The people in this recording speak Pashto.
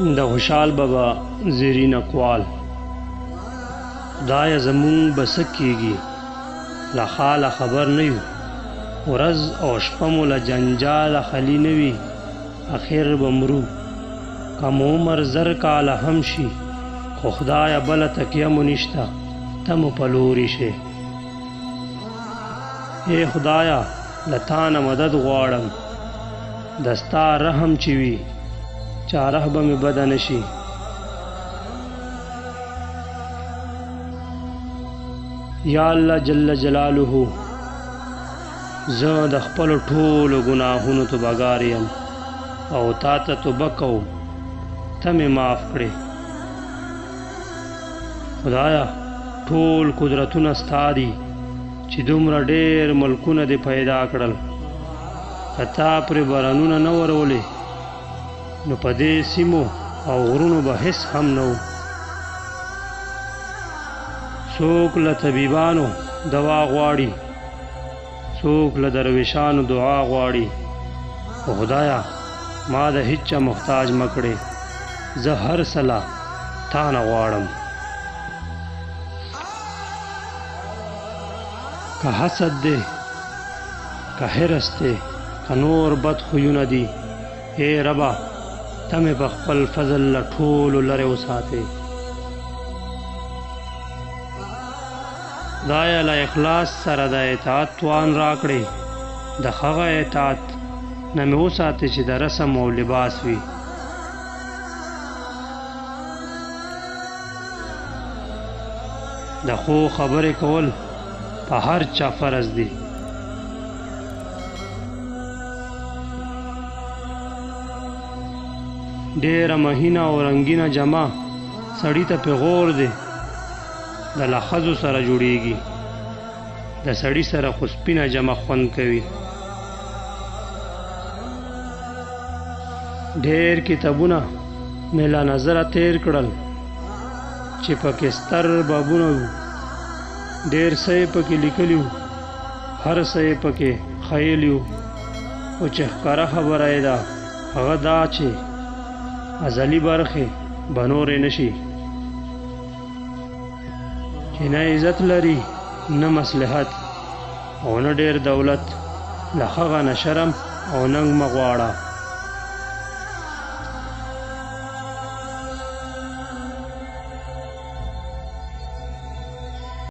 د خوشحال بابا زیرین اقوال. خدای زمون بسکیږي له حاله خبر نه یو، ورځ او شپه مو له جنجاله خالي نه وي، اخر به مرو که مو عمر زر کاله هم شي، خو خدایه بله تکیه مو نشته ته مو په لوري شې. ای خدایه له تا نه مدد غواړم، د ستا رحم چې وي چاره به مې بده نه شي. یا الله جل جلاله، زه د خپلو ټولو ګناهونو توبهګار یم او تا ته توبه کوم، ته مې معاف کړې. خدایه ټول قدرتونه ستا دي چې دومره ډېر ملکونه دې پیدا کړل، که تا پرې بارانونه نه ورولې نو په دې سیمو او غرونو به هېڅ هم نه و. څوک له طبیبانو دوا غواړي، څوک له درویشانو دعا غواړي، خو خدایه ما د هیڅ چا محتاج مه کړې، زه هر سله تا نه غواړم. که حسد دی که حرص دی که نور بد خویونه دي، ای ربه ته مې په خپل فضل له ټولو لرې وساتې. خدایه له اخلاص سره د اطاعت توان راکړې، د هغه اطاعت نه مې وساتې چې د رسم او لباس وي. د ښو خبرې کول په هر چا فرض دي. ډېره مهینه او رنګینه جامه سړي ته پیغور دی، د لښځو سره جوړیږي، د سړي سره خو سپینه جامه خوند کوي. ډېر کتابونه مې له نظره تیر کړل چې پکې ستر بابونه وو، ډېر څه یې پکې لیکلي وو، هر څه یې پکې ښیلي وو، خو چې ښکاره خبره یې ده هغه دا چې ازلي برخې به نورې نه شي، چې نه عزت لري نه مصلحت او نه ډېر دولت، له هغه نه شرم او ننګ مه غواړه.